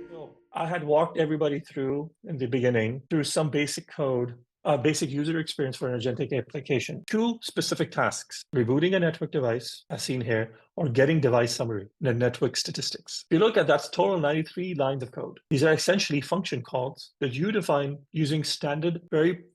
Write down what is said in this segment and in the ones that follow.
So I had walked everybody through in the beginning through some basic code, basic user experience for an agentic application. Two specific tasks: rebooting a network device, as seen here, or getting device summary, the network statistics. If you look at that's total 93 lines of code. These are essentially function calls that you define using standard, very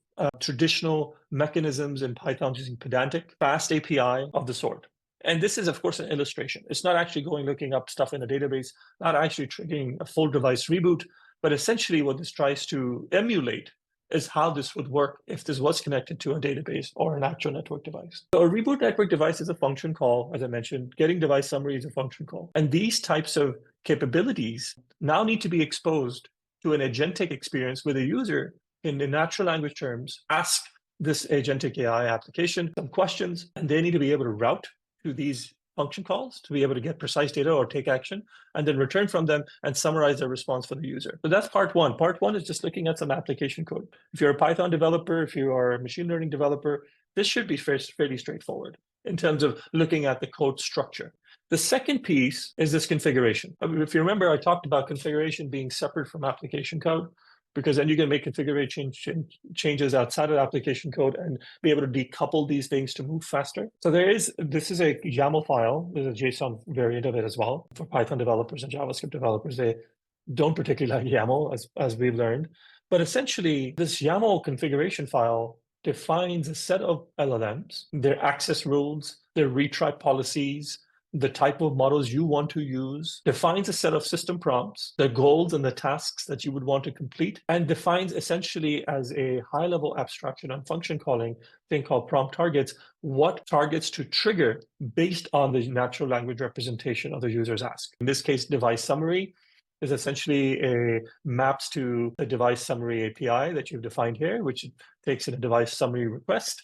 traditional mechanisms in Python using pedantic, fast API of the sort. And this is, of course, an illustration. It's not actually going looking up stuff in a database, not actually triggering a full device reboot, but essentially what this tries to emulate is how this would work if this was connected to a database or an actual network device. So a reboot network device is a function call, as I mentioned. Getting device summary is a function call. And these types of capabilities now need to be exposed to an agentic experience where the user, in the natural language terms, ask this agentic AI application some questions, and they need to be able to route to these function calls to be able to get precise data or take action, and then return from them and summarize their response for the user. So that's part one. Part one is just looking at some application code. If you're a Python developer, if you are a machine learning developer, this should be fairly straightforward in terms of looking at the code structure. The second piece is this configuration. If you remember, I talked about configuration being separate from application code, because then you can make configuration changes outside of application code and be able to decouple these things to move faster. So this is a YAML file. There's a JSON variant of it as well for Python developers and JavaScript developers. They don't particularly like YAML, as we've learned. But essentially, this YAML configuration file defines a set of LLMs, their access rules, their retry policies, the type of models you want to use, defines a set of system prompts, the goals and the tasks that you would want to complete, and defines essentially as a high-level abstraction on function calling thing called prompt targets, what targets to trigger based on the natural language representation of the user's ask. In this case, device summary is essentially a maps to a device summary API that you've defined here, which takes in a device summary request,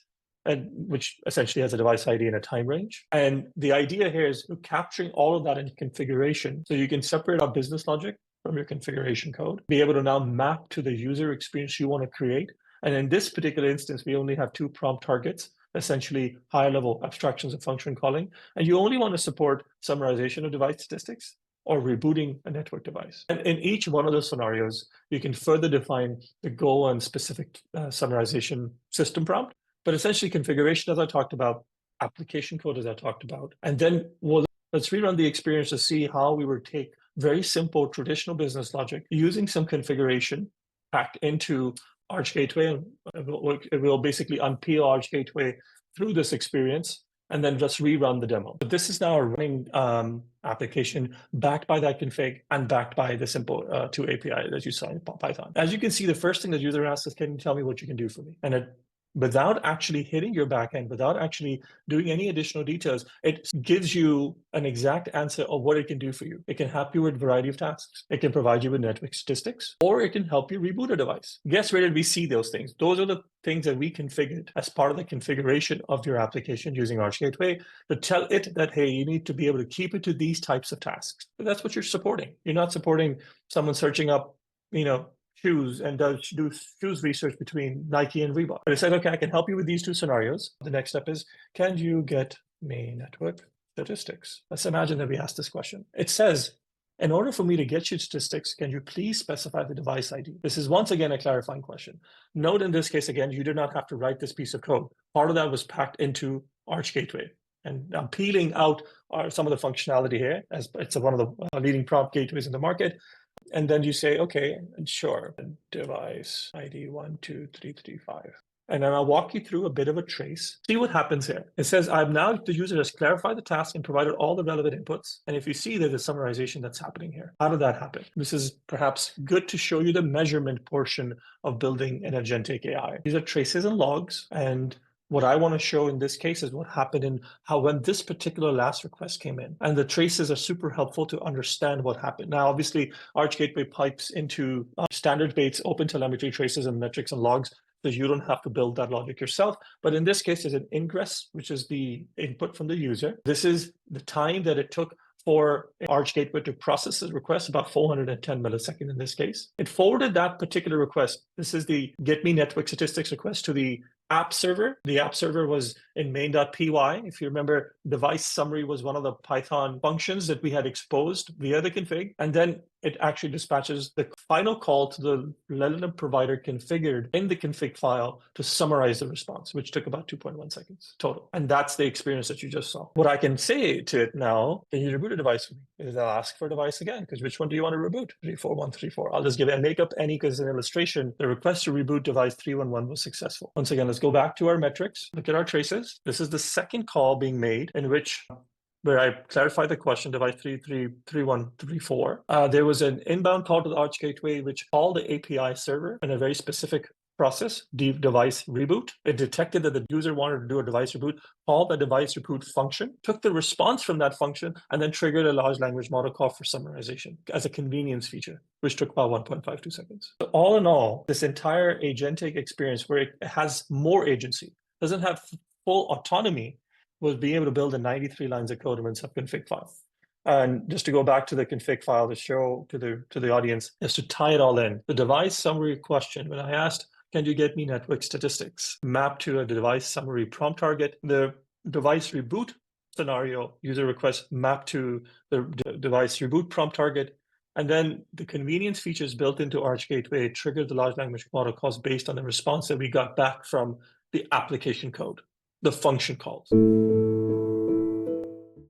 and which essentially has a device ID and a time range. And the idea here is capturing all of that in configuration. So you can separate out business logic from your configuration code, be able to now map to the user experience you want to create. And in this particular instance, we only have two prompt targets, essentially higher level abstractions of function calling. And you only want to support summarization of device statistics or rebooting a network device. And in each one of those scenarios, you can further define the goal and specific summarization system prompt. But essentially configuration, as I talked about, application code, as I talked about. And then let's rerun the experience to see how we would take very simple traditional business logic using some configuration packed into Arch Gateway. And it will basically unpeel Arch Gateway through this experience and then just rerun the demo. But this is now a running application backed by that config and backed by the simple 2 API that you saw in Python. As you can see, the first thing the user asks is, can you tell me what you can do for me? And without actually hitting your backend, without actually doing any additional details, it gives you an exact answer of what it can do for you. It can help you with a variety of tasks. It can provide you with network statistics, or it can help you reboot a device. Guess where did we see those things? Those are the things that we configured as part of the configuration of your application using Arch Gateway to tell it that, hey, you need to be able to keep it to these types of tasks. But that's what you're supporting. You're not supporting someone searching up, shoes and do shoes research between Nike and Reebok. But it said, okay, I can help you with these two scenarios. The next step is, can you get me network statistics? Let's imagine that we ask this question. It says, in order for me to get you statistics, can you please specify the device ID? This is once again a clarifying question. Note in this case, again, you did not have to write this piece of code. Part of that was packed into Arch Gateway. And I'm peeling out some of the functionality here, as it's one of the leading prompt gateways in the market. And then you say, okay, sure, device ID 12335. And then I'll walk you through a bit of a trace. See what happens here. It says, the user has clarified the task and provided all the relevant inputs. And if you see, there's a summarization that's happening here. How did that happen? This is perhaps good to show you the measurement portion of building an agentic AI. These are traces and logs. And what I want to show in this case is what happened in when this particular last request came in. And the traces are super helpful to understand what happened. Now, obviously, Arch Gateway pipes into standard-based OpenTelemetry traces and metrics and logs, so you don't have to build that logic yourself. But in this case, there's an ingress, which is the input from the user. This is the time that it took for Arch Gateway to process the request, about 410 milliseconds in this case. It forwarded that particular request. This is the get me network statistics request to the app server. The app server was in main.py. If you remember, device summary was one of the Python functions that we had exposed via the config. And then it actually dispatches the final call to the relative provider configured in the config file to summarize the response, which took about 2.1 seconds total. And that's the experience that you just saw. What I can say to it now, can you reboot a device for me? Is I'll ask for a device again, because which one do you want to reboot? 34134. I'll just give it and make up any, because an illustration, the request to reboot device 311 was successful. Once again, let's go back to our metrics, look at our traces. This is the second call being made in which where I clarified the question, device 333134. There was an inbound call to the Arch Gateway, which called the API server in a very specific process, device reboot. It detected that the user wanted to do a device reboot, called the device reboot function, took the response from that function, and then triggered a large language model call for summarization as a convenience feature, which took about 1.52 seconds. So all in all, this entire agentic experience where it has more agency, doesn't have full autonomy, was being able to build in 93 lines of code in one subconfig file. And just to go back to the config file to show to the audience, is to tie it all in. The device summary question, when I asked, can you get me network statistics, mapped to a device summary prompt target, the device reboot scenario, user request mapped to the device reboot prompt target, and then the convenience features built into Arch Gateway triggered the large language model calls based on the response that we got back from the application code, the function calls.